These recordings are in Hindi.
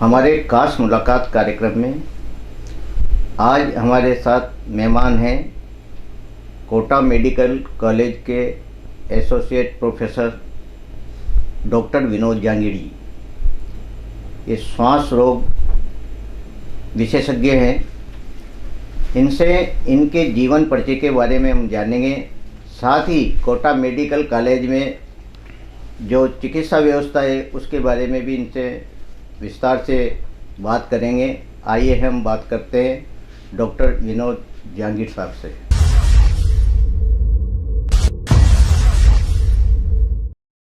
हमारे खास मुलाकात कार्यक्रम में आज हमारे साथ मेहमान हैं कोटा मेडिकल कॉलेज के एसोसिएट प्रोफेसर डॉक्टर विनोद जांगिड़ी। ये श्वास रोग विशेषज्ञ हैं। इनसे इनके जीवन परिचय के बारे में हम जानेंगे। साथ ही कोटा मेडिकल कॉलेज में जो चिकित्सा व्यवस्था है उसके बारे में भी इनसे विस्तार से बात करेंगे। आइए हम बात करते हैं डॉक्टर विनोद जांगिड़ साहब से।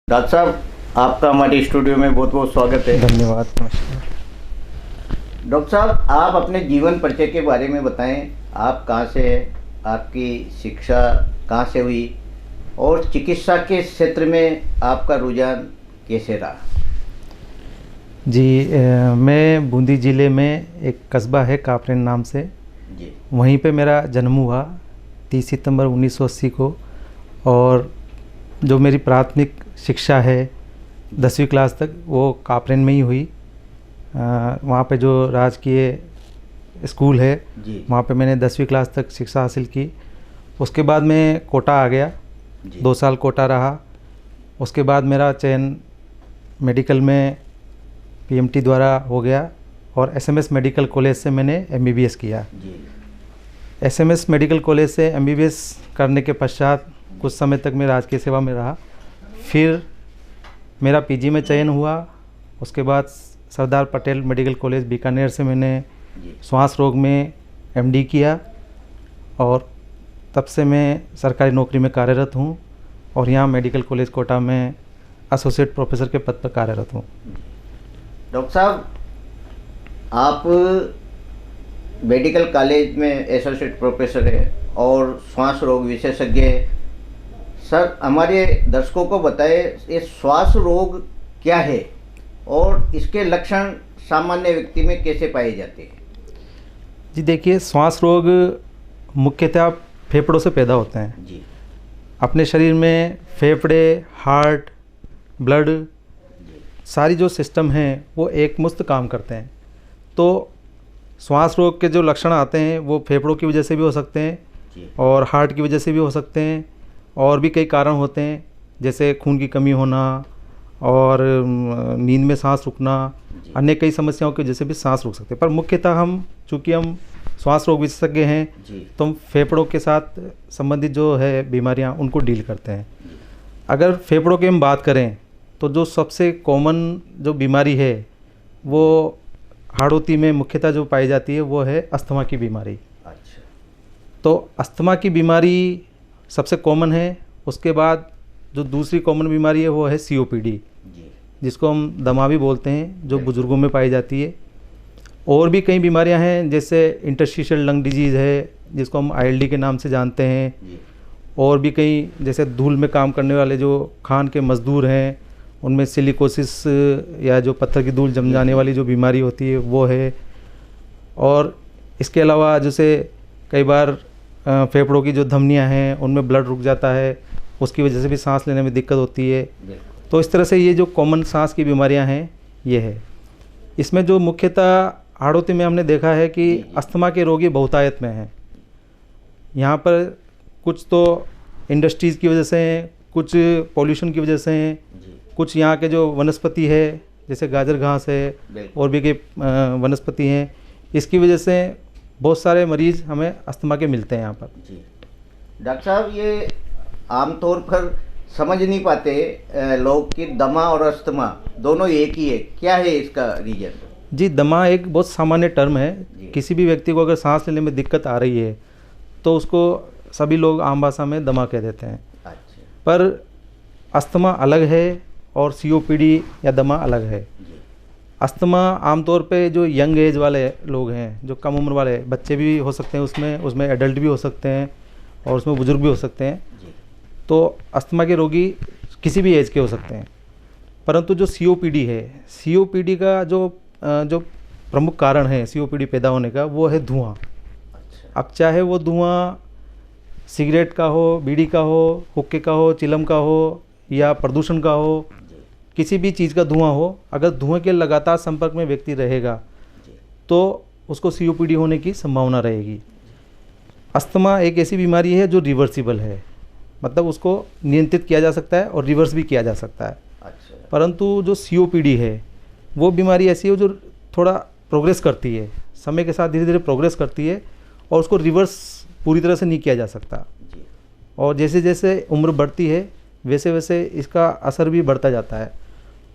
डॉक्टर साहब, आपका हमारे स्टूडियो में बहुत बहुत स्वागत है। धन्यवाद। नमस्कार डॉक्टर साहब, आप अपने जीवन परिचय के बारे में बताएं। आप कहाँ से हैं, आपकी शिक्षा कहाँ से हुई और चिकित्सा के क्षेत्र में आपका रुझान कैसे रहा? जी, मैं बूंदी ज़िले में एक कस्बा है कापरेन नाम से जी। वहीं पे मेरा जन्म हुआ 30 सितंबर 1980 को। और जो मेरी प्राथमिक शिक्षा है 10वीं क्लास तक वो कापरेन में ही हुई। वहाँ पे जो राजकीय स्कूल है जी। वहाँ पे मैंने 10वीं क्लास तक शिक्षा हासिल की। उसके बाद मैं कोटा आ गया, 2 साल कोटा रहा। उसके बाद मेरा चयन मेडिकल में पीएमटी द्वारा हो गया और एसएमएस मेडिकल कॉलेज से मैंने एमबीबीएस किया। जी। एसएमएस मेडिकल कॉलेज से एमबीबीएस करने के पश्चात कुछ समय तक मैं राजकीय सेवा में रहा। फिर मेरा पीजी में चयन हुआ। उसके बाद सरदार पटेल मेडिकल कॉलेज बीकानेर से मैंने श्वास रोग में एमडी किया और तब से मैं सरकारी नौकरी में कार्यरत हूँ और यहाँ मेडिकल कॉलेज कोटा में एसोसिएट प्रोफेसर के पद पर कार्यरत हूँ। डॉक्टर साहब, आप मेडिकल कॉलेज में एसोसिएट प्रोफेसर हैं और श्वास रोग विशेषज्ञ हैं। सर, हमारे दर्शकों को बताएं ये श्वास रोग क्या है और इसके लक्षण सामान्य व्यक्ति में कैसे पाए जाते हैं? जी देखिए, श्वास रोग मुख्यतः फेफड़ों से पैदा होते हैं। जी। अपने शरीर में फेफड़े, हार्ट, ब्लड, सारी जो सिस्टम हैं वो एक मुश्त काम करते हैं। तो श्वास रोग के जो लक्षण आते हैं वो फेफड़ों की वजह से भी हो सकते हैं और हार्ट की वजह से भी हो सकते हैं और भी कई कारण होते हैं, जैसे खून की कमी होना और नींद में सांस रुकना, अन्य कई समस्याओं की वजह से भी सांस रुक सकते हैं। पर मुख्यतः चूँकि हम श्वास रोग विशेषज्ञ हैं तो हम फेफड़ों के साथ संबंधित जो है बीमारियां उनको डील करते हैं। अगर फेफड़ों की हम बात करें तो जो सबसे कॉमन जो बीमारी है वो हाड़ौती में मुख्यतः जो पाई जाती है वो है अस्थमा की बीमारी। अच्छा। तो अस्थमा की बीमारी सबसे कॉमन है। उसके बाद जो दूसरी कॉमन बीमारी है वो है सीओपीडी, जिसको हम दमा भी बोलते हैं, जो बुज़ुर्गों में पाई जाती है। और भी कई बीमारियां हैं, जैसे इंटरस्टिशियल लंग डिजीज़ है जिसको हम आईएलडी के नाम से जानते हैं। और भी कई, जैसे धूल में काम करने वाले जो खान के मज़दूर हैं उनमें सिलिकोसिस या जो पत्थर की धूल जम जाने वाली जो बीमारी होती है वो है। और इसके अलावा जैसे कई बार फेफड़ों की जो धमनियां हैं उनमें ब्लड रुक जाता है, उसकी वजह से भी सांस लेने में दिक्कत होती है। तो इस तरह से ये जो कॉमन सांस की बीमारियां हैं ये है। इसमें जो मुख्यतः हाड़ौती में हमने देखा है कि अस्थमा के रोगी बहुतायत में हैं। यहाँ पर कुछ तो इंडस्ट्रीज़ की वजह से हैं, कुछ पॉल्यूशन की वजह से हैं, कुछ यहाँ के जो वनस्पति है जैसे गाजर घास है और भी कई वनस्पति हैं, इसकी वजह से बहुत सारे मरीज़ हमें अस्थमा के मिलते हैं यहाँ पर। जी। डॉक्टर साहब, ये आमतौर पर समझ नहीं पाते लोग कि दमा और अस्थमा दोनों एक ही है। क्या है इसका रीजन? जी, दमा एक बहुत सामान्य टर्म है। किसी भी व्यक्ति को अगर सांस लेने में दिक्कत आ रही है तो उसको सभी लोग आम भाषा में दमा कह देते हैं। अच्छा। पर अस्थमा अलग है और सीओपीडी या दमा अलग है। अस्थमा आमतौर पे जो यंग एज वाले लोग हैं, जो कम उम्र वाले बच्चे भी हो सकते हैं, उसमें एडल्ट भी हो सकते हैं और उसमें बुजुर्ग भी हो सकते हैं। तो अस्थमा के रोगी किसी भी एज के हो सकते हैं। परंतु जो सीओपीडी है, सीओपीडी का जो प्रमुख कारण है सीओपीडी पैदा होने का वो है धुआं। अब चाहे वो धुआं सिगरेट का हो, बीड़ी का हो, हुक्के का हो, चिलम का हो या प्रदूषण का हो, किसी भी चीज़ का धुआं हो, अगर धुएं के लगातार संपर्क में व्यक्ति रहेगा तो उसको COPD होने की संभावना रहेगी। अस्थमा एक ऐसी बीमारी है जो रिवर्सिबल है, मतलब उसको नियंत्रित किया जा सकता है और रिवर्स भी किया जा सकता है। अच्छा। परंतु जो COPD है वो बीमारी ऐसी है जो थोड़ा प्रोग्रेस करती है, समय के साथ धीरे धीरे प्रोग्रेस करती है और उसको रिवर्स पूरी तरह से नहीं किया जा सकता। जी। और जैसे जैसे उम्र बढ़ती है वैसे वैसे इसका असर भी बढ़ता जाता है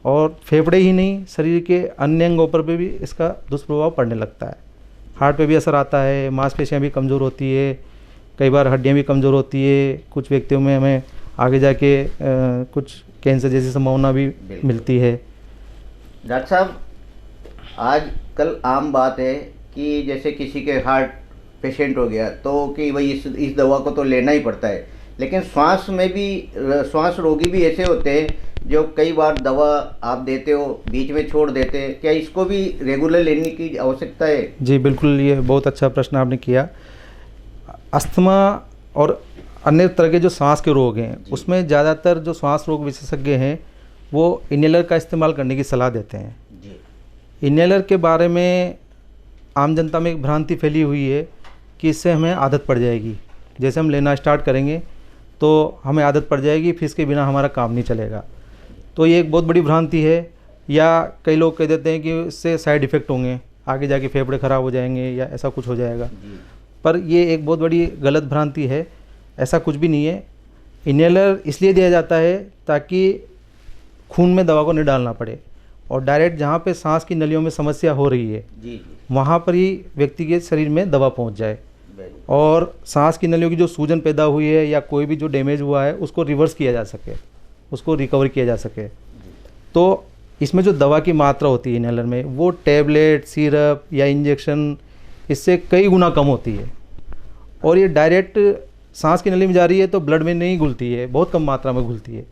और फेफड़े ही नहीं, शरीर के अन्य अंगों पर भी इसका दुष्प्रभाव पड़ने लगता है। हार्ट पे भी असर आता है, मांसपेशियाँ भी कमज़ोर होती है, कई बार हड्डियाँ भी कमज़ोर होती है, कुछ व्यक्तियों में हमें आगे जाके कुछ कैंसर जैसी संभावना भी मिलती है। डॉक्टर साहब, आजकल आम बात है कि जैसे किसी के हार्ट पेशेंट हो गया तो कि भाई इस दवा को तो लेना ही पड़ता है, लेकिन श्वास रोगी भी ऐसे होते हैं जो कई बार दवा आप देते हो बीच में छोड़ देते हैं, क्या इसको भी रेगुलर लेने की आवश्यकता है? जी बिल्कुल, ये बहुत अच्छा प्रश्न आपने किया। अस्थमा और अन्य तरह के जो सांस के रोग हैं उसमें ज़्यादातर जो श्वास रोग विशेषज्ञ हैं वो इनहेलर का इस्तेमाल करने की सलाह देते हैं। जी। इनहेलर के बारे में आम जनता में एक भ्रांति फैली हुई है कि इससे हमें आदत पड़ जाएगी, जैसे हम लेना स्टार्ट करेंगे तो हमें आदत पड़ जाएगी, फिर इसके बिना हमारा काम नहीं चलेगा। तो ये एक बहुत बड़ी भ्रांति है। या कई लोग कह देते हैं कि इससे साइड इफ़ेक्ट होंगे, आगे जाके फेफड़े ख़राब हो जाएंगे या ऐसा कुछ हो जाएगा, पर ये एक बहुत बड़ी गलत भ्रांति है। ऐसा कुछ भी नहीं है। इनहेलर इसलिए दिया जाता है ताकि खून में दवा को नहीं डालना पड़े और डायरेक्ट जहाँ पे सांस की नलियों में समस्या हो रही है वहाँ पर ही व्यक्ति के शरीर में दवा पहुँच जाए और सांस की नलियों की जो सूजन पैदा हुई है या कोई भी जो डैमेज हुआ है उसको रिवर्स किया जा सके, उसको रिकवर किया जा सके। तो इसमें जो दवा की मात्रा होती है इनहेलर में वो टैबलेट, सिरप या इंजेक्शन इससे कई गुना कम होती है और ये डायरेक्ट सांस की नली में जा रही है तो ब्लड में नहीं घुलती है, बहुत कम मात्रा में घुलती है।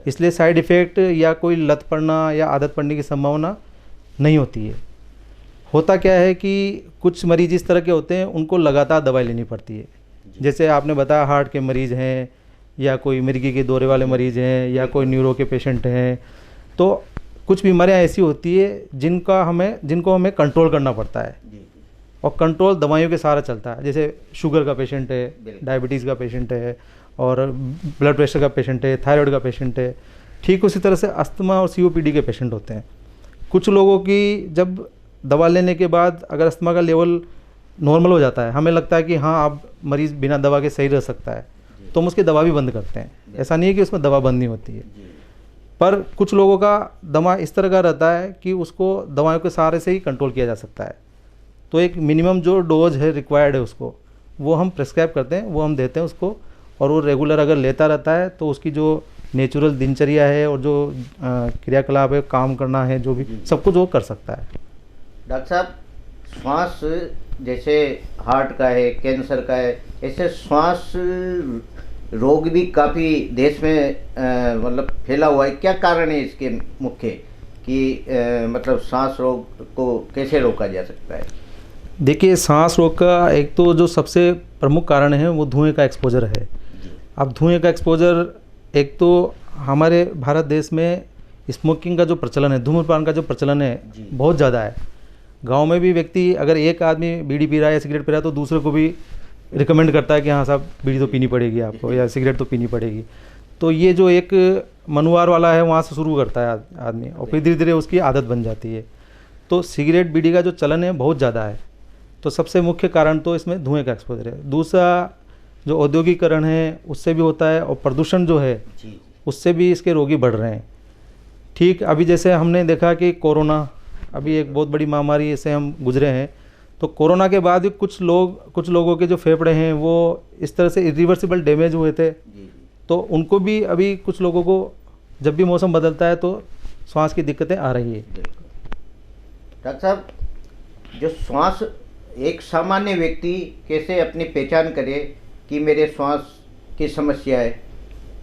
इसलिए साइड इफ़ेक्ट या कोई लत पड़ना या आदत पड़ने की संभावना नहीं होती है। होता क्या है कि कुछ मरीज इस तरह के होते हैं उनको लगातार दवाई लेनी पड़ती है, जैसे आपने बताया हार्ट के मरीज़ हैं या कोई मिर्गी के दौरे वाले मरीज़ हैं या कोई न्यूरो के पेशेंट हैं। तो कुछ बीमारियां ऐसी होती है जिनको हमें कंट्रोल करना पड़ता है और कंट्रोल दवाइयों के सहारा चलता है। जैसे शुगर का पेशेंट है, डायबिटीज़ का पेशेंट है और ब्लड प्रेशर का पेशेंट है, थायराइड का पेशेंट है, ठीक उसी तरह से अस्थमा और COPD के पेशेंट होते हैं। कुछ लोगों की जब दवा लेने के बाद अगर अस्थमा का लेवल नॉर्मल हो जाता है, हमें लगता है कि हाँ अब मरीज़ बिना दवा के सही रह सकता है, तो हम उसकी दवा भी बंद करते हैं। ऐसा नहीं है कि उसमें दवा बंद नहीं होती है, पर कुछ लोगों का दमा इस तरह का रहता है कि उसको दवाओं के सहारे से ही कंट्रोल किया जा सकता है। तो एक मिनिमम जो डोज है रिक्वायर्ड है उसको वो हम प्रेस्क्राइब करते हैं, वो हम देते हैं उसको, और वो रेगुलर अगर लेता रहता है तो उसकी जो नेचुरल दिनचर्या है और जो क्रियाकलाप है, काम करना है, जो भी सब कुछ वो कर सकता है। डॉक्टर साहब, श्वास जैसे हार्ट का है, कैंसर का है, ऐसे श्वास रोग भी काफ़ी देश में मतलब फैला हुआ है। क्या कारण है इसके मुख्य कि मतलब सांस रोग को कैसे रोका जा सकता है? देखिए, सांस रोग का एक तो जो सबसे प्रमुख कारण है वो धुएं का एक्सपोजर है। अब धुएं का एक्सपोजर, एक तो हमारे भारत देश में स्मोकिंग का जो प्रचलन है, धूम्रपान का जो प्रचलन है बहुत ज़्यादा है। गांव में भी व्यक्ति अगर एक आदमी बीड़ी पी रहा है या सिगरेट पी रहा है तो दूसरे को भी रिकमेंड करता है कि हाँ साहब बीड़ी तो पीनी पड़ेगी आपको या सिगरेट तो पीनी पड़ेगी। तो ये जो एक मनुवार वाला है वहाँ से शुरू करता है आदमी और फिर धीरे धीरे उसकी आदत बन जाती है। तो सिगरेट बीड़ी का जो चलन है बहुत ज़्यादा है। तो सबसे मुख्य कारण तो इसमें धुएं का एक्सपोजर है। दूसरा जो औद्योगिकरण है उससे भी होता है और प्रदूषण जो है उससे भी इसके रोगी बढ़ रहे हैं। ठीक अभी जैसे हमने देखा कि कोरोना अभी एक बहुत बड़ी महामारी से हम गुजरे हैं, तो कोरोना के बाद भी कुछ लोगों के जो फेफड़े हैं वो इस तरह से इरिवर्सिबल डैमेज हुए थे, तो उनको भी अभी कुछ लोगों को जब भी मौसम बदलता है तो श्वास की दिक्कतें आ रही है। डॉक्टर साहब, जो श्वास, एक सामान्य व्यक्ति कैसे अपनी पहचान करे कि मेरे श्वास की समस्या है,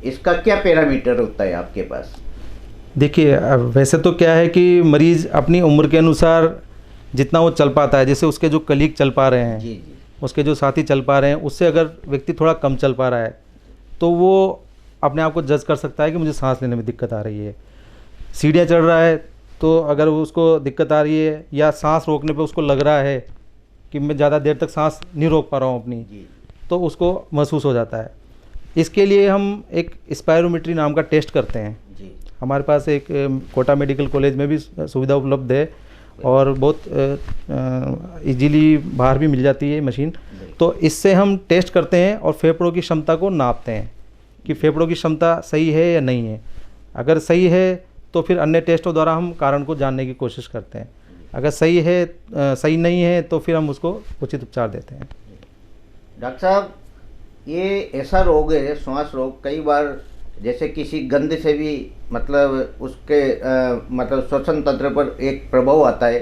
इसका क्या पैरामीटर होता है आपके पास? देखिए, वैसे तो क्या है कि मरीज़ अपनी उम्र के अनुसार जितना वो चल पाता है, जैसे उसके जो कलीग चल पा रहे हैं, उसके जो साथी चल पा रहे हैं, उससे अगर व्यक्ति थोड़ा कम चल पा रहा है तो वो अपने आप को जज कर सकता है कि मुझे सांस लेने में दिक्कत आ रही है। सीढ़ियाँ चढ़ रहा है तो अगर उसको दिक्कत आ रही है या सांस रोकने पे उसको लग रहा है कि मैं ज़्यादा देर तक सांस नहीं रोक पा रहा हूँ अपनी, तो उसको महसूस हो जाता है। इसके लिए हम एक स्पायरोमीट्री नाम का टेस्ट करते हैं। हमारे पास एक कोटा मेडिकल कॉलेज में भी सुविधा उपलब्ध है और बहुत इजीली बाहर भी मिल जाती है मशीन। तो इससे हम टेस्ट करते हैं और फेफड़ों की क्षमता को नापते हैं कि फेफड़ों की क्षमता सही है या नहीं है। अगर सही है तो फिर अन्य टेस्टों द्वारा हम कारण को जानने की कोशिश करते हैं। अगर सही है सही नहीं है तो फिर हम उसको उचित उपचार देते हैं। डॉक्टर साहब, ये ऐसा रोग है श्वास रोग, कई बार जैसे किसी गंध से भी मतलब उसके मतलब श्वसन तंत्र पर एक प्रभाव आता है।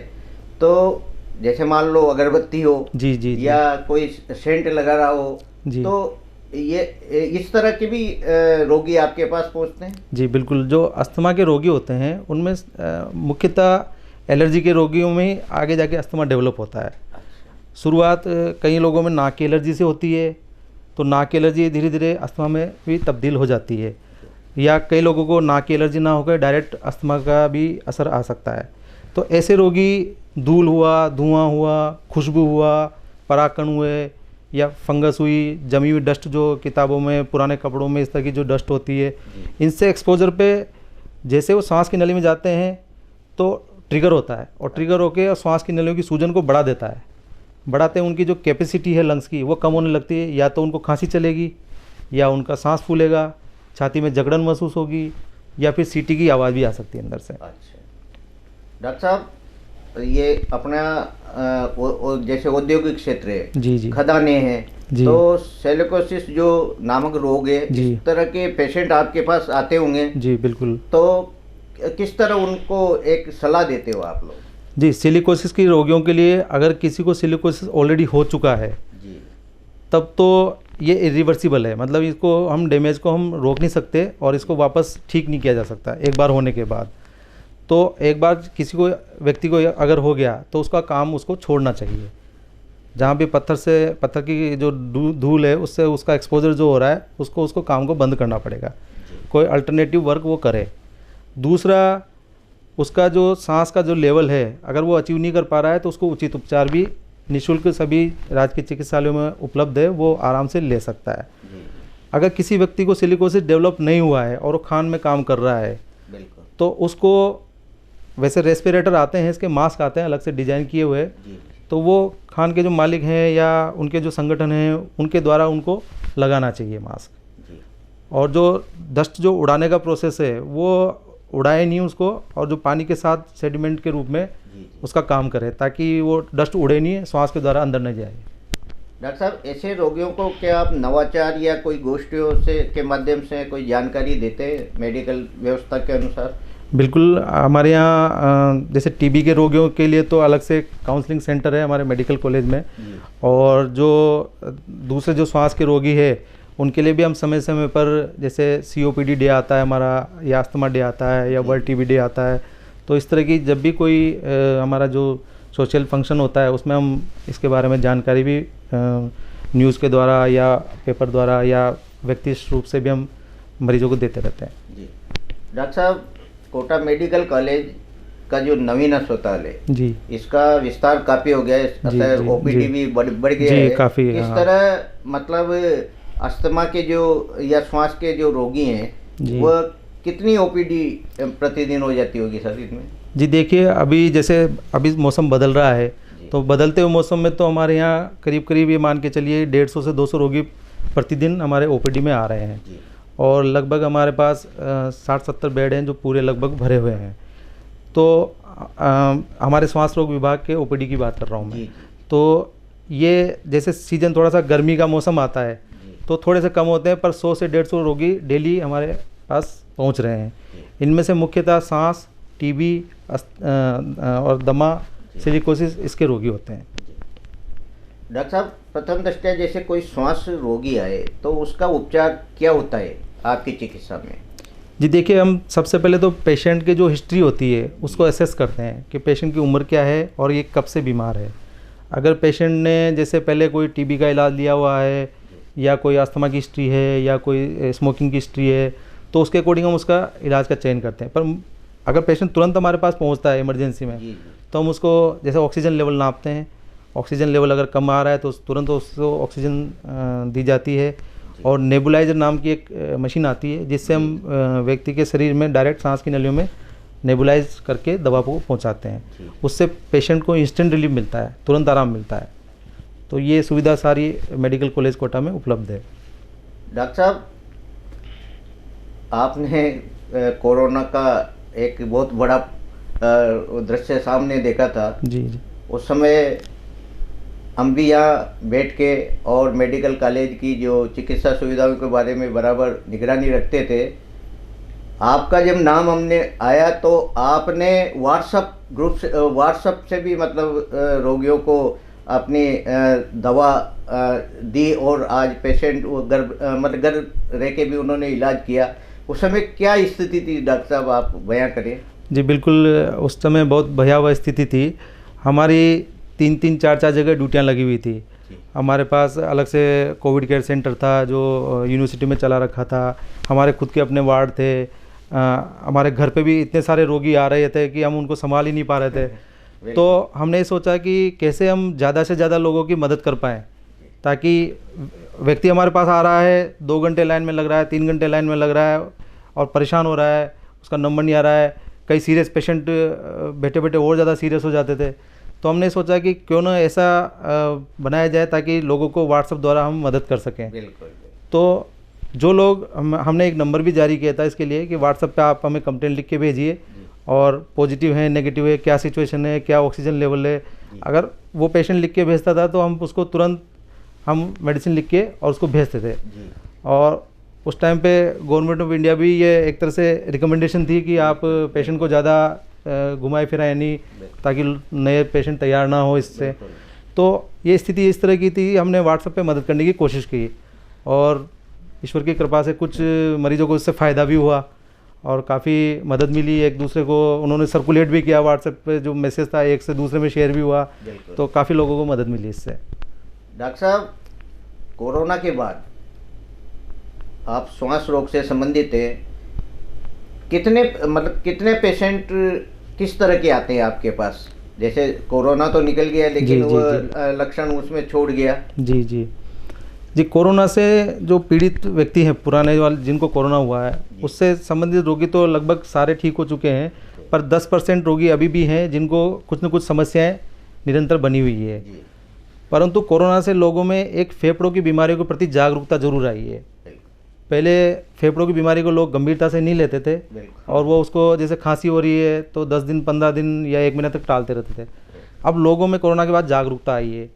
तो जैसे मान लो अगरबत्ती हो जी या कोई सेंट लगा रहा हो, तो ये इस तरह के भी रोगी आपके पास पहुंचते हैं? जी बिल्कुल। जो अस्थमा के रोगी होते हैं उनमें मुख्यतः एलर्जी के रोगियों में आगे जाके अस्थमा डेवलप होता है। शुरुआत कई लोगों में नाक की एलर्जी से होती है, तो नाक की एलर्जी धीरे धीरे अस्थमा में भी तब्दील हो जाती है, या कई लोगों को नाक की एलर्जी ना होकर डायरेक्ट अस्थमा का भी असर आ सकता है। तो ऐसे रोगी धूल हुआ, धुआं हुआ, खुशबू हुआ, परागकण हुए या फंगस हुई, जमी हुई डस्ट जो किताबों में पुराने कपड़ों में इस तरह की जो डस्ट होती है, इनसे एक्सपोजर पे जैसे वो सांस की नली में जाते हैं तो ट्रिगर होता है और ट्रिगर होकर सांस की नलियों की सूजन को बढ़ा देता है। बढ़ाते उनकी जो कैपेसिटी है लंग्स की वो कम होने लगती है, या तो उनको खांसी चलेगी या उनका सांस फूलेगा, छाती में जकड़न महसूस होगी या फिर सीटी की आवाज़ भी आ सकती है अंदर से। अच्छा डॉक्टर साहब, ये अपना जैसे औद्योगिक क्षेत्र है, जी खदाने हैं, तो सिलिकोसिस जो नामक रोग है, इस तरह के पेशेंट आपके पास आते होंगे? जी बिल्कुल। तो किस तरह उनको एक सलाह देते हो आप लोग? जी, सिलिकोसिस की रोगियों के लिए अगर किसी को सिलिकोसिस ऑलरेडी हो चुका है जी, तब तो ये इरिवर्सिबल है, मतलब इसको हम डैमेज को हम रोक नहीं सकते और इसको वापस ठीक नहीं किया जा सकता एक बार होने के बाद। तो एक बार किसी को व्यक्ति को अगर हो गया तो उसका काम उसको छोड़ना चाहिए। जहाँ भी पत्थर की जो धूल है उससे उसका एक्सपोजर जो हो रहा है उसको काम को बंद करना पड़ेगा, कोई अल्टरनेटिव वर्क वो करे। दूसरा, उसका जो सांस का जो लेवल है अगर वो अचीव नहीं कर पा रहा है तो उसको उचित उपचार भी निःशुल्क सभी राजकीय चिकित्सालयों में उपलब्ध है, वो आराम से ले सकता है। अगर किसी व्यक्ति को सिलिकोसिस डेवलप नहीं हुआ है और वो खान में काम कर रहा है तो उसको वैसे रेस्पिरेटर आते हैं, इसके मास्क आते हैं अलग से डिजाइन किए हुए, तो वो खान के जो मालिक हैं या उनके जो संगठन हैं उनके द्वारा उनको लगाना चाहिए मास्क। और जो डस्ट जो उड़ाने का प्रोसेस है वो उड़ाए नहीं उसको, और जो पानी के साथ सेडिमेंट के रूप में उसका काम करे ताकि वो डस्ट उड़े नहीं, श्वास के द्वारा अंदर नहीं जाए। डॉक्टर साहब, ऐसे रोगियों को क्या आप नवाचार या कोई गोष्ठियों से के माध्यम से कोई जानकारी देते हैं मेडिकल व्यवस्था के अनुसार? बिल्कुल, हमारे यहाँ जैसे टीबी के रोगियों के लिए तो अलग से काउंसलिंग सेंटर है हमारे मेडिकल कॉलेज में, और जो दूसरे जो श्वास के रोगी है उनके लिए भी हम समय समय पर जैसे COPD डे आता है हमारा, या अस्थमा डे आता है, या वर्ल्ड टीबी डे आता है, तो इस तरह की जब भी कोई हमारा जो सोशल फंक्शन होता है उसमें हम इसके बारे में जानकारी भी न्यूज़ के द्वारा या पेपर द्वारा या व्यक्तिगत रूप से भी हम मरीजों को देते रहते हैं। जी डॉक्टर साहब, कोटा मेडिकल कॉलेज का जो नवीन अस्पताल है जी, इसका विस्तार काफ़ी हो गया है, OPD भी बढ़ गया है काफ़ी। इस तरह मतलब अस्थमा के जो या श्वास के जो रोगी हैं वह कितनी OPD प्रतिदिन हो जाती होगी सर इसमें? जी देखिए, अभी मौसम बदल रहा है, तो बदलते हुए मौसम में तो हमारे यहाँ करीब ये मान के चलिए 150 से 200 रोगी प्रतिदिन हमारे OPD में आ रहे हैं, और लगभग हमारे पास 60-70 बेड हैं जो पूरे लगभग भरे हुए हैं। तो हमारे श्वास रोग विभाग के OPD की बात कर रहा हूँ मैं। तो ये जैसे सीजन थोड़ा सा गर्मी का मौसम आता है तो थोड़े से कम होते हैं, पर 100 से 150 रोगी डेली हमारे पास पहुंच रहे हैं। इनमें से मुख्यतः सांस, टीबी और दमा, सिलिकोसिस इसके रोगी होते हैं। डॉक्टर साहब, प्रथम दृष्टया जैसे कोई श्वास रोगी आए तो उसका उपचार क्या होता है आपकी चिकित्सा में? जी देखिए, हम सबसे पहले तो पेशेंट की जो हिस्ट्री होती है उसको असेस करते हैं कि पेशेंट की उम्र क्या है और ये कब से बीमार है। अगर पेशेंट ने जैसे पहले कोई टीबी का इलाज लिया हुआ है, या कोई अस्थमा की हिस्ट्री है, या कोई स्मोकिंग की हिस्ट्री है, तो उसके अकॉर्डिंग हम उसका इलाज का चयन करते हैं। पर अगर पेशेंट तुरंत हमारे पास पहुंचता है इमरजेंसी में, जी जी तो हम उसको जैसे ऑक्सीजन लेवल नापते हैं, ऑक्सीजन लेवल अगर कम आ रहा है तो तुरंत उसको ऑक्सीजन दी जाती है। और नेबुलाइजर नाम की एक मशीन आती है जिससे हम व्यक्ति के शरीर में डायरेक्ट सांस की नलियों में नेबुलाइज करके दवा को पहुंचाते हैं। जी। उससे पेशेंट को इंस्टेंट रिलीफ मिलता है, तुरंत आराम मिलता है। तो ये सुविधा सारी मेडिकल कॉलेज कोटा में उपलब्ध है। डॉक्टर साहब, आपने कोरोना का एक बहुत बड़ा दृश्य सामने देखा था। जी जी उस समय हम भी यहाँ बैठ के और मेडिकल कॉलेज की जो चिकित्सा सुविधाओं के बारे में बराबर निगरानी रखते थे। आपका जब नाम हमने आया तो आपने व्हाट्सएप से भी मतलब रोगियों को अपनी दवा दी और आज पेशेंट मतलब घर रह के भी उन्होंने इलाज किया। उस समय क्या स्थिति थी डॉक्टर साहब, आप बयां करें। जी बिल्कुल, उस समय बहुत भयावह स्थिति थी। हमारी 3-3, 4-4 जगह ड्यूटियाँ लगी हुई थी। हमारे पास अलग से कोविड केयर सेंटर था जो यूनिवर्सिटी में चला रखा था। हमारे खुद के अपने वार्ड थे। हमारे घर पे भी इतने सारे रोगी आ रहे थे कि हम उनको संभाल ही नहीं पा रहे थे। तो हमने सोचा कि कैसे हम ज़्यादा से ज़्यादा लोगों की मदद कर पाएँ, ताकि व्यक्ति हमारे पास आ रहा है, 2 घंटे लाइन में लग रहा है, 3 घंटे लाइन में लग रहा है और परेशान हो रहा है, उसका नंबर नहीं आ रहा है। कई सीरियस पेशेंट बैठे बैठे और ज़्यादा सीरियस हो जाते थे। तो हमने सोचा कि क्यों ना ऐसा बनाया जाए ताकि लोगों को व्हाट्सएप द्वारा हम मदद कर सकें। बिल्कुल। तो जो लोग हमने एक नंबर भी जारी किया था इसके लिए कि व्हाट्सएप पे आप हमें कंप्लेंट लिख के भेजिए और पॉजिटिव है, नेगेटिव है, क्या सिचुएशन है, क्या ऑक्सीजन लेवल है। अगर वो पेशेंट लिख के भेजता था तो हम उसको तुरंत हम मेडिसिन लिख के और उसको भेजते थे। और उस टाइम पे गवर्नमेंट ऑफ इंडिया भी ये एक तरह से रिकमेंडेशन थी कि आप पेशेंट को ज़्यादा घुमाए फिराए नहीं, ताकि नए पेशेंट तैयार ना हो इससे। तो ये स्थिति इस तरह की थी, हमने व्हाट्सएप पे मदद करने की कोशिश की और ईश्वर की कृपा से कुछ मरीजों को इससे फ़ायदा भी हुआ और काफ़ी मदद मिली। एक दूसरे को उन्होंने सर्कुलेट भी किया, व्हाट्सएप पे जो मैसेज था एक से दूसरे में शेयर भी हुआ, तो काफ़ी लोगों को मदद मिली इससे। डॉक्टर साहब, कोरोना के बाद आप श्वास रोग से संबंधित है, कितने पेशेंट किस तरह के आते हैं आपके पास? जैसे कोरोना तो निकल गया लेकिन वो लक्षण उसमें छोड़ गया। जी जी जी, कोरोना से जो पीड़ित व्यक्ति हैं, पुराने वाले जिनको कोरोना हुआ है, उससे संबंधित रोगी तो लगभग सारे ठीक हो चुके हैं, पर 10% रोगी अभी भी हैं जिनको कुछ न कुछ समस्याएं निरंतर बनी हुई है। परंतु कोरोना से लोगों में एक फेफड़ों की बीमारियों के प्रति जागरूकता जरूर आई है। पहले फेफड़ों की बीमारी को लोग गंभीरता से नहीं लेते थे और वो उसको जैसे खांसी हो रही है तो 10 दिन, 15 दिन या 1 महीने तक टालते रहते थे। अब लोगों में कोरोना के बाद जागरूकता आई है,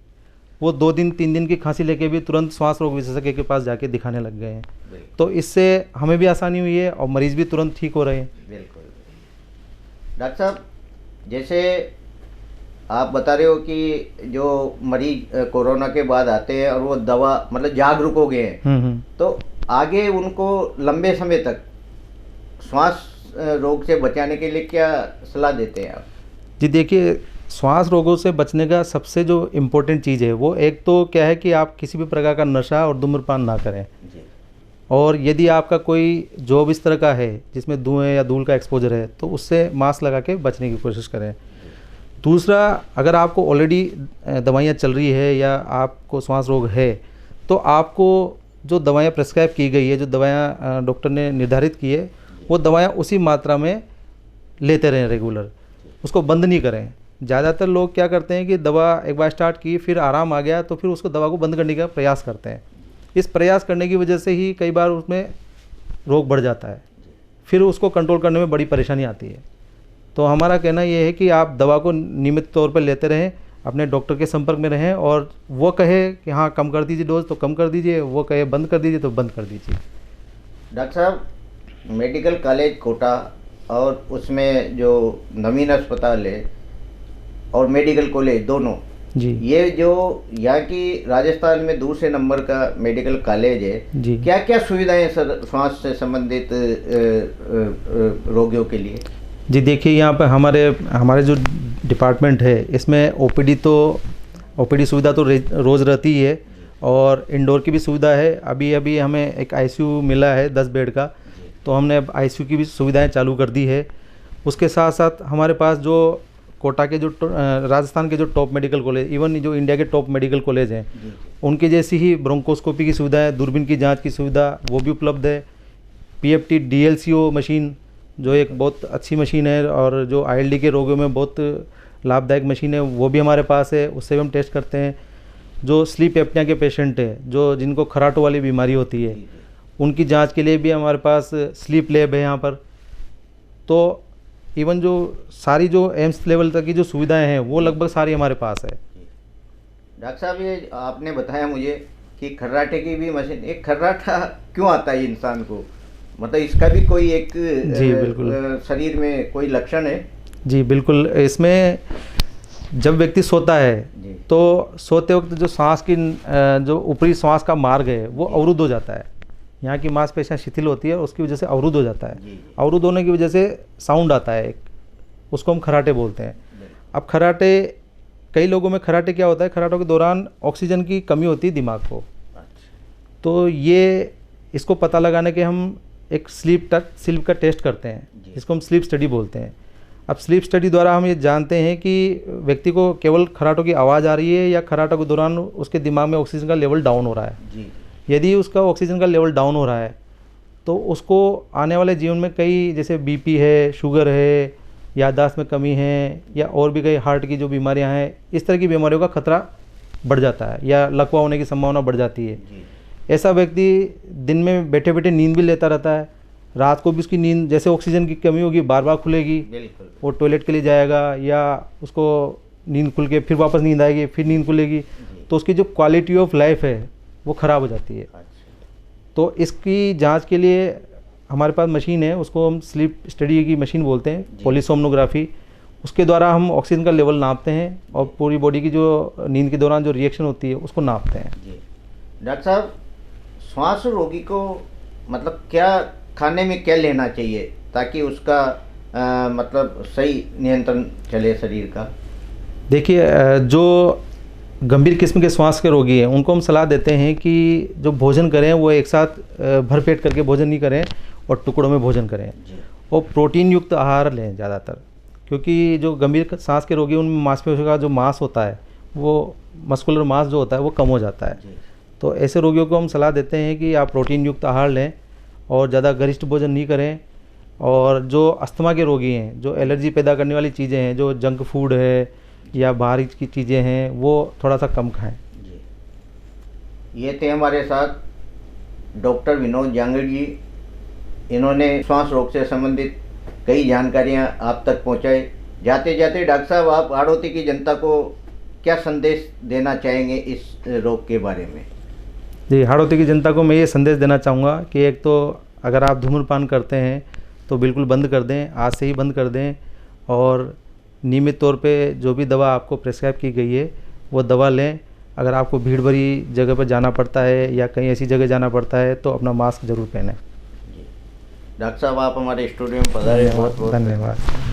वो 2 दिन, 3 दिन की खांसी लेके भी तुरंत श्वास रोग विशेषज्ञ के पास जाके दिखाने लग गए हैं। तो इससे हमें भी आसानी हुई है और मरीज भी तुरंत ठीक हो रहे हैं। बिल्कुल। डॉक्टर साहब, जैसे आप बता रहे हो कि जो मरीज कोरोना के बाद आते हैं और वो दवा मतलब जागरूक हो गए हैं, तो आगे उनको लंबे समय तक श्वास रोग से बचाने के लिए क्या सलाह देते हैं आप? जी देखिए, श्वास रोगों से बचने का सबसे जो इम्पोर्टेंट चीज़ है वो एक तो क्या है कि आप किसी भी प्रकार का नशा और धूम्रपान ना करें जी। और यदि आपका कोई जॉब इस तरह का है जिसमें धुएं या धूल का एक्सपोजर है तो उससे मास्क लगा के बचने की कोशिश करें। दूसरा, अगर आपको ऑलरेडी दवाइयाँ चल रही है या आपको श्वास रोग है तो आपको जो दवाइयाँ प्रेस्क्राइब की गई है, जो दवाइयाँ डॉक्टर ने निर्धारित की है, वो दवाइयाँ उसी मात्रा में लेते रहें रेगुलर, उसको बंद नहीं करें। ज़्यादातर लोग क्या करते हैं कि दवा एक बार स्टार्ट की, फिर आराम आ गया तो फिर उसको दवा को बंद करने का प्रयास करते हैं। इस प्रयास करने की वजह से ही कई बार उसमें रोग बढ़ जाता है, फिर उसको कंट्रोल करने में बड़ी परेशानी आती है। तो हमारा कहना ये है कि आप दवा को नियमित तौर पर लेते रहें, अपने डॉक्टर के संपर्क में रहें और वो कहे कि हाँ कम कर दीजिए डोज तो कम कर दीजिए, वो कहे बंद कर दीजिए तो बंद कर दीजिए। डॉक्टर साहब, मेडिकल कॉलेज कोटा और उसमें जो नवीन अस्पताल है और मेडिकल कॉलेज दोनों जी, ये जो यहाँ की राजस्थान में दूसरे नंबर का मेडिकल कॉलेज है जी, क्या क्या सुविधाएं सर श्वास से संबंधित रोगियों के लिए? जी देखिए, यहाँ पर हमारे जो डिपार्टमेंट है इसमें ओपीडी सुविधा तो रोज़ रहती ही है और इंडोर की भी सुविधा है। अभी हमें एक आईसीयू मिला है 10 बेड का, तो हमने अब आईसीयू की भी सुविधाएं चालू कर दी है। उसके साथ साथ हमारे पास जो कोटा के जो राजस्थान के जो टॉप मेडिकल कॉलेज, इवन जो इंडिया के टॉप मेडिकल कॉलेज हैं, उनके जैसी ही ब्रोंकोस्कोपी की सुविधा है, दूरबीन की जांच की सुविधा वो भी उपलब्ध है। PFT DLCO मशीन जो एक बहुत अच्छी मशीन है और जो ILD के रोगियों में बहुत लाभदायक मशीन है, वो भी हमारे पास है, उससे भी हम टेस्ट करते हैं। जो स्लीप एप्निया के पेशेंट है, जो जिनको खराटों वाली बीमारी होती है, उनकी जांच के लिए भी हमारे पास स्लीप लैब है यहाँ पर। तो इवन जो सारी जो एम्स लेवल तक की जो सुविधाएं हैं वो लगभग सारी हमारे पास है। डॉक्टर साहब, ये आपने बताया मुझे कि खर्राटे की भी मशीन, एक खर्राटा क्यों आता है इंसान को, मतलब इसका भी कोई एक जी बिल्कुल शरीर में कोई लक्षण है? जी बिल्कुल। इसमें जब व्यक्ति सोता है तो सोते वक्त जो सांस की जो ऊपरी श्वास का मार्ग है वो अवरुद्ध हो जाता है, यहाँ की मांसपेशियाँ शिथिल होती है, उसकी वजह से अवरुद्ध हो जाता है। अवरुद्ध होने की वजह से साउंड आता है एक, उसको हम खराटे बोलते हैं। अब खराटे, कई लोगों में खराटे क्या होता है, खराटों के दौरान ऑक्सीजन की कमी होती है दिमाग को। तो ये इसको पता लगाने के हम एक स्लीप का टेस्ट करते हैं, जिसको हम स्लीप स्टडी बोलते हैं। अब स्लीप स्टडी द्वारा हम ये जानते हैं कि व्यक्ति को केवल खराटों की आवाज़ आ रही है या खराटों के दौरान उसके दिमाग में ऑक्सीजन का लेवल डाउन हो रहा है। यदि उसका ऑक्सीजन का लेवल डाउन हो रहा है तो उसको आने वाले जीवन में कई, जैसे BP है, शुगर है, याददाश्त में कमी है, या और भी कई हार्ट की जो बीमारियां हैं, इस तरह की बीमारियों का खतरा बढ़ जाता है या लकवा होने की संभावना बढ़ जाती है। ऐसा व्यक्ति दिन में बैठे बैठे नींद भी लेता रहता है, रात को भी उसकी नींद, जैसे ऑक्सीजन की कमी होगी बार बार खुलेगी, वो टॉयलेट के लिए जाएगा या उसको नींद खुल के फिर वापस नींद आएगी, फिर नींद खुलेगी, तो उसकी जो क्वालिटी ऑफ लाइफ है वो ख़राब हो जाती है। तो इसकी जांच के लिए हमारे पास मशीन है, उसको हम स्लीप स्टडी की मशीन बोलते हैं, पॉलीसोमनोग्राफी। उसके द्वारा हम ऑक्सीजन का लेवल नापते हैं और पूरी बॉडी की जो नींद के दौरान जो रिएक्शन होती है उसको नापते हैं। डॉक्टर साहब, श्वास रोगी को मतलब क्या खाने में क्या लेना चाहिए ताकि उसका मतलब सही नियंत्रण चले शरीर का? देखिए, जो गंभीर किस्म के श्वास के रोगी हैं उनको हम सलाह देते हैं कि जो भोजन करें वो एक साथ भरपेट करके भोजन नहीं करें और टुकड़ों में भोजन करें, और प्रोटीन युक्त आहार लें ज़्यादातर, क्योंकि जो गंभीर सांस के रोगी उनमें मांसपेशियों का जो मांस होता है, वो मस्कुलर मांस जो होता है वो कम हो जाता है। तो ऐसे रोगियों को हम सलाह देते हैं कि आप प्रोटीन युक्त आहार लें और ज़्यादा गरिष्ठ भोजन नहीं करें। और जो अस्थमा के रोगी हैं, जो एलर्जी पैदा करने वाली चीज़ें हैं, जो जंक फूड है या बाहर की चीज़ें हैं, वो थोड़ा सा कम खाएं। ये थे हमारे साथ डॉक्टर विनोद जांगड़ जी। इन्होंने श्वास रोग से संबंधित कई जानकारियां आप तक पहुंचाई। जाते जाते डॉक्टर साहब, आप हाड़ौती की जनता को क्या संदेश देना चाहेंगे इस रोग के बारे में? जी, हाड़ौती की जनता को मैं ये संदेश देना चाहूँगा कि एक तो अगर आप धूम्रपान करते हैं तो बिल्कुल बंद कर दें, आज से ही बंद कर दें, और नियमित तौर पे जो भी दवा आपको प्रेस्क्राइब की गई है वो दवा लें। अगर आपको भीड़ भरी जगह पर जाना पड़ता है या कहीं ऐसी जगह जाना पड़ता है तो अपना मास्क जरूर पहनें। डॉक्टर साहब, आप हमारे स्टूडियो में पधारे, बहुत बहुत धन्यवाद।